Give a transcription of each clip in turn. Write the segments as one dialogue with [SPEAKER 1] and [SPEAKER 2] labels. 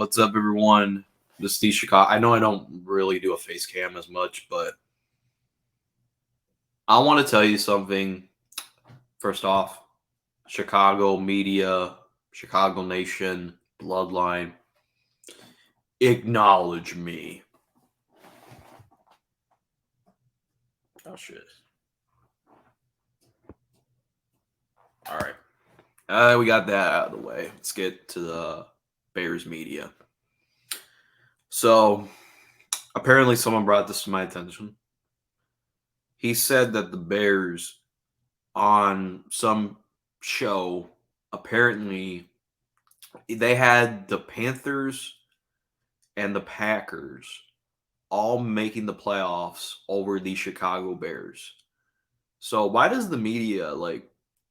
[SPEAKER 1] What's up, everyone? This is Steve Chicago. I know I don't really do a face cam as much, but I want to tell you something. First off, Chicago media, Chicago Nation, Bloodline, acknowledge me. Oh, shit. All right. We got that out of the way. Let's get to the Bears media. So, apparently, someone brought this to my attention. He said that the Bears on some show apparently they had the Panthers and the Packers all making the playoffs over the Chicago Bears. So why does the media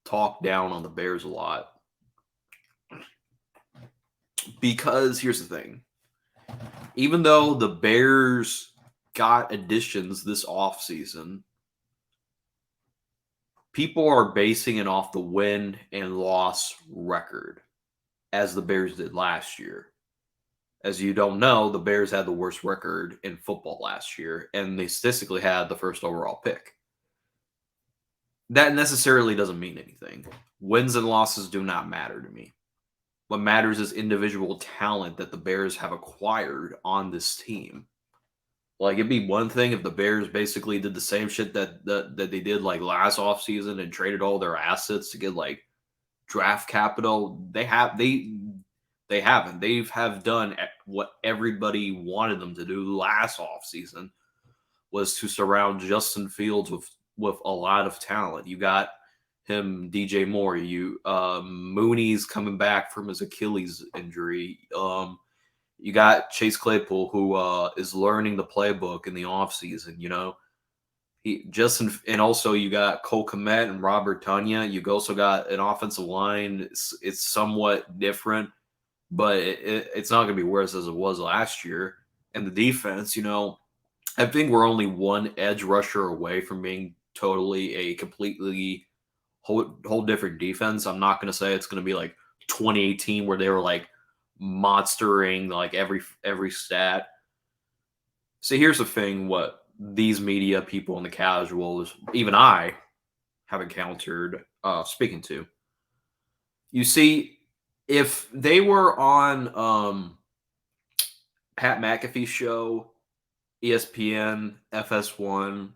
[SPEAKER 1] talk down on the Bears a lot? Because here's the thing. Even though the Bears got additions this offseason, people are basing it off the win and loss record, as the Bears did last year. As you don't know, the Bears had the worst record in football last year, and they statistically had the first overall pick. That necessarily doesn't mean anything. Wins and losses do not matter to me. What matters is individual talent that the Bears have acquired on this team. Like, it'd be one thing if the Bears basically did the same shit that they did last offseason and traded all their assets to get draft capital. They haven't. They have done what everybody wanted them to do last offseason, was to surround Justin Fields with a lot of talent. You got him, DJ Moore. Mooney's coming back from his Achilles injury. You got Chase Claypool, who is learning the playbook in the offseason, and also you got Cole Kmet and Robert Tonyan. You also got an offensive line. It's somewhat different, but it's not going to be worse as it was last year. And the defense, I think we're only one edge rusher away from being totally a completely whole different defense. I'm not going to say it's going to be like 2018 where they were monstering every stat. So here's the thing: what these media people and the casuals, even I, have encountered speaking to. You see, if they were on Pat McAfee's show, ESPN, FS1,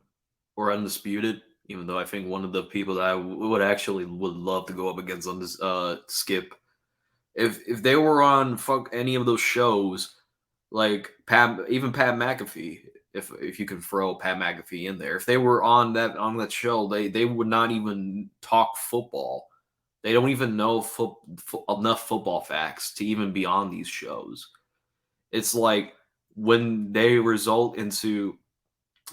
[SPEAKER 1] or Undisputed, even though I think one of the people that I would love to go up against on this Skip, if they were on any of those shows, like Pat McAfee, if you can throw Pat McAfee in there, if they were on that show, they would not even talk football. They don't even know enough football facts to even be on these shows. It's like when they result into,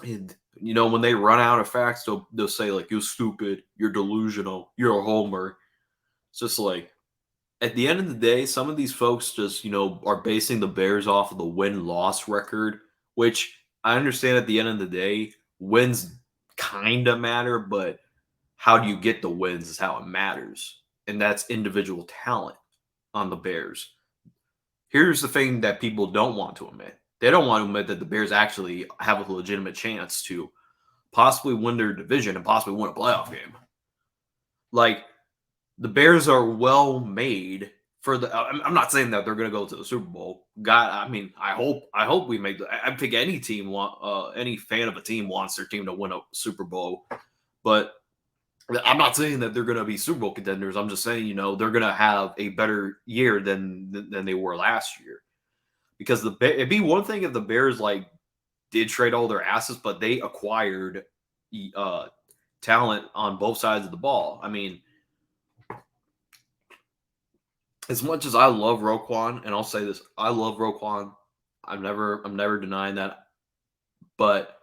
[SPEAKER 1] when they run out of facts, they'll say you're stupid, you're delusional, you're a homer. It's just at the end of the day, some of these folks just, are basing the Bears off of the win-loss record, which I understand at the end of the day, wins kind of matter, but how do you get the wins is how it matters. And that's individual talent on the Bears. Here's the thing that people don't want to admit. They don't want to admit that the Bears actually have a legitimate chance to possibly win their division and possibly win a playoff game. The Bears are well made for the. I'm not saying that they're going to go to the Super Bowl. God, I hope we make. I think any fan of a team wants their team to win a Super Bowl, but I'm not saying that they're going to be Super Bowl contenders. I'm just saying, they're going to have a better year than they were last year. Because it'd be one thing if the Bears did trade all their assets, but they acquired talent on both sides of the ball. As much as I love Roquan, and I'll say this, I love Roquan. I'm never denying that. But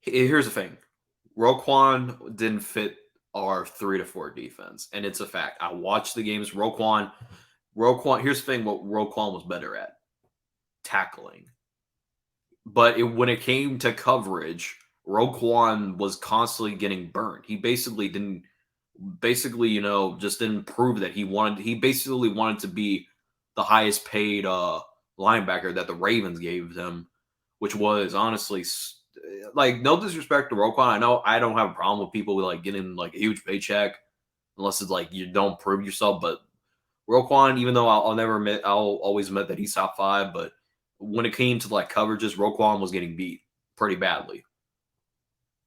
[SPEAKER 1] here's the thing. Roquan didn't fit our 3-4 defense, and it's a fact. I watched the games. Roquan, here's the thing, what Roquan was better at. Tackling. But when it came to coverage, Roquan was constantly getting burnt. He basically just didn't prove that he basically wanted to be the highest paid linebacker that the Ravens gave them, which was honestly like no disrespect to Roquan. I know I don't have a problem with people like getting like a huge paycheck unless it's like you don't prove yourself. But Roquan, even though I'll never admit, I'll always admit that he's top 5, but when it came to like coverages, Roquan was getting beat pretty badly.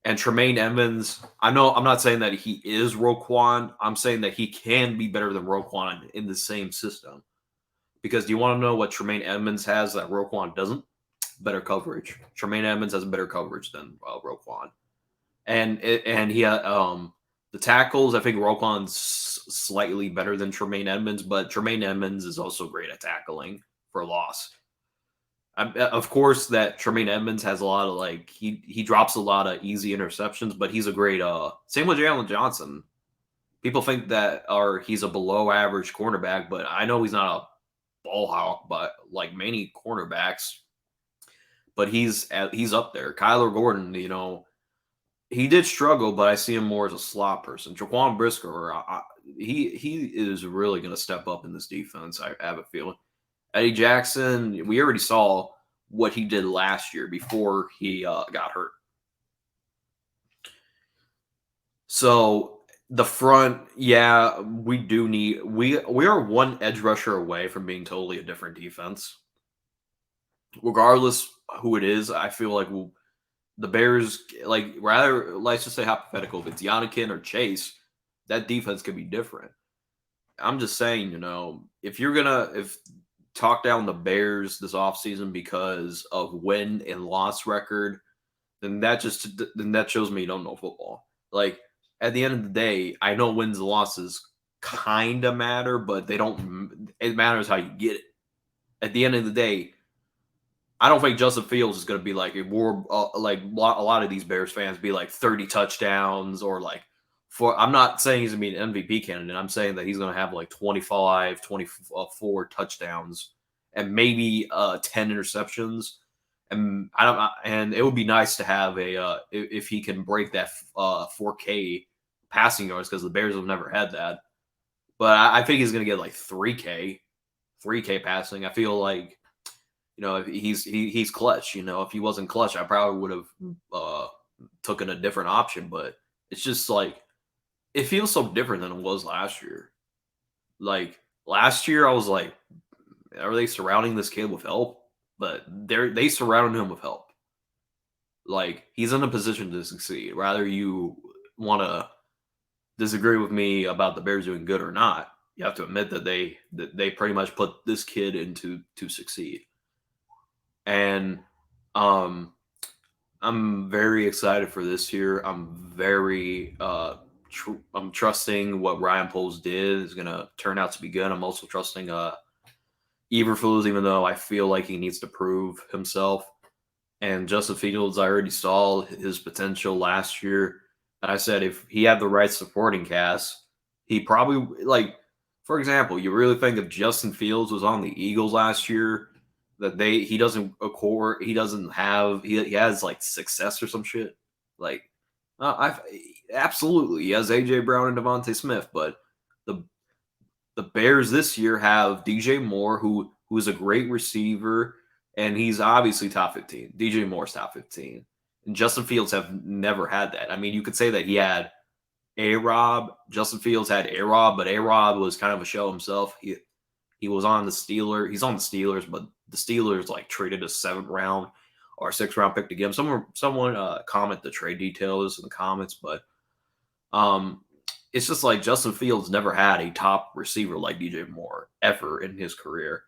[SPEAKER 1] And Tremaine Edmonds, I know I'm not saying that he is Roquan. I'm saying that he can be better than Roquan in the same system. Because do you want to know what Tremaine Edmonds has that Roquan doesn't? Better coverage. Tremaine Edmonds has better coverage than Roquan, and he the tackles. I think Roquan's slightly better than Tremaine Edmonds, but Tremaine Edmonds is also great at tackling for loss. Of course, that Tremaine Edmonds has a lot of like he drops a lot of easy interceptions, but he's a great same with Jalen Johnson. People think that he's a below average cornerback, but I know he's not a ball hawk, but like many cornerbacks. But he's up there. Kyler Gordon, he did struggle, but I see him more as a slot person. Jaquan Brisker, he is really going to step up in this defense. I have a feeling. Eddie Jackson, we already saw what he did last year before he got hurt. So the front, yeah, we do need we are one edge rusher away from being totally a different defense. Regardless who it is, I feel like the Bears, like rather, let's just say hypothetical, if it's Yannick or Chase, that defense could be different. I'm just saying, if you're if talk down the Bears this offseason because of win and loss record, then that shows me you don't know football. Like at the end of the day, I know wins and losses kind of matter, but they don't. It matters how you get it. At the end of the day, I don't think Justin Fields is going to be like like a lot of these Bears fans be like 30 touchdowns or like I'm not saying he's going to be an MVP candidate. I'm saying that he's going to have like 25, 24 touchdowns and maybe 10 interceptions. And and it would be nice to have if he can break that 4K passing yards because the Bears have never had that. But I think he's going to get like 3K passing. I feel like if he's clutch. If he wasn't clutch, I probably would have taken a different option. But it's just like it feels so different than it was last year. Like last year, I was like, are they surrounding this kid with help? But they surrounded him with help. Like he's in a position to succeed. Rather you want to disagree with me about the Bears doing good or not, you have to admit that they pretty much put this kid into to succeed. And I'm very excited for this year. I'm very I'm trusting what Ryan Poles did is going to turn out to be good. I'm also trusting Eberflus, even though I feel like he needs to prove himself. And Justin Fields, I already saw his potential last year. And I said if he had the right supporting cast, he probably for example, you really think if Justin Fields was on the Eagles last year, that he has like success or some shit. Like absolutely he has AJ Brown and Devontae Smith, but the Bears this year have DJ Moore, who is a great receiver, and he's obviously top 15. DJ Moore's top 15. And Justin Fields have never had that. I mean, you could say that he had A-Rob. Justin Fields had A-Rob, but A-Rob was kind of a show himself. He was on the Steelers. He's on the Steelers, but the Steelers like traded a 7th round or 6th round pick to give him. Someone comment the trade details in the comments, but it's just like Justin Fields never had a top receiver like DJ Moore ever in his career.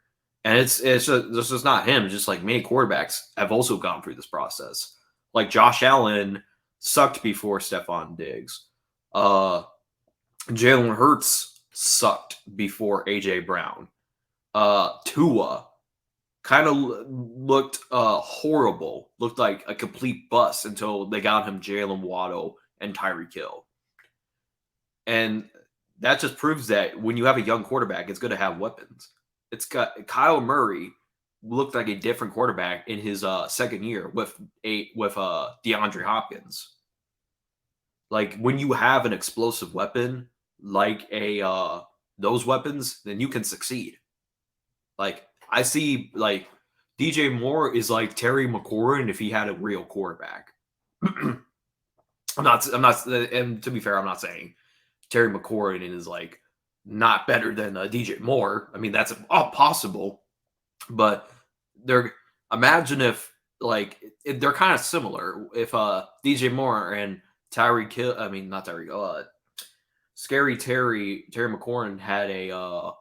[SPEAKER 1] And it's just not him. It's just like many quarterbacks have also gone through this process. Like Josh Allen sucked before Stephon Diggs. Jalen Hurts sucked before AJ Brown. Tua kind of looked horrible, looked like a complete bust until they got him Jalen Waddle and Tyreek Hill. And that just proves that when you have a young quarterback, it's good to have weapons. It's got Kyle Murray looked like a different quarterback in his second year with DeAndre Hopkins. Like when you have an explosive weapon like those weapons, then you can succeed. Like I see like DJ Moore is like Terry McLaurin if he had a real quarterback. I'm not, and to be fair, I'm not saying Terry McLaurin is like not better than DJ Moore. I mean, that's possible, but they're imagine if like they're kind of similar. If DJ Moore and Tyreek Hill, I mean not Tyreek, Scary Terry McLaurin had a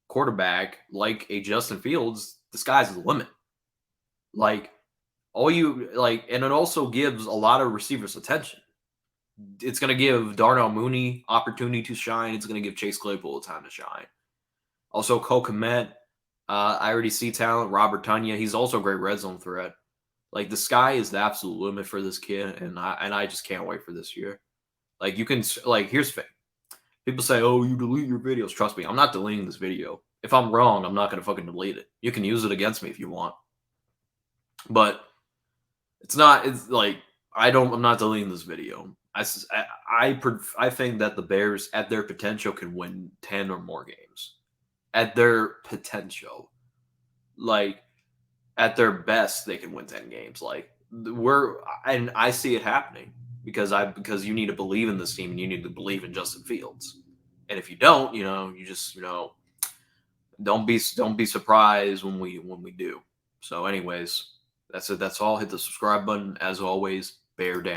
[SPEAKER 1] quarterback like a Justin Fields, the sky's the limit. Like all you like, and it also gives a lot of receivers attention. It's going to give Darnell Mooney opportunity to shine. It's going to give Chase Claypool time to shine. Also, Cole Kmet, I already see talent. Robert Tonyan, he's also a great red zone threat. Like the sky is the absolute limit for this kid, and I just can't wait for this year. Like you can like here's the thing. People say, "Oh, you delete your videos." Trust me, I'm not deleting this video. If I'm wrong, I'm not gonna fucking delete it. You can use it against me if you want, but it's not. It's like I'm not deleting this video. I think that the Bears at their potential can win 10 or more games. At their potential, like at their best, they can win 10 games. Like and I see it happening because you need to believe in this team and you need to believe in Justin Fields. And if you don't, you just don't be surprised when we do. So, anyways, that's it. That's all. Hit the subscribe button as always. Bear down.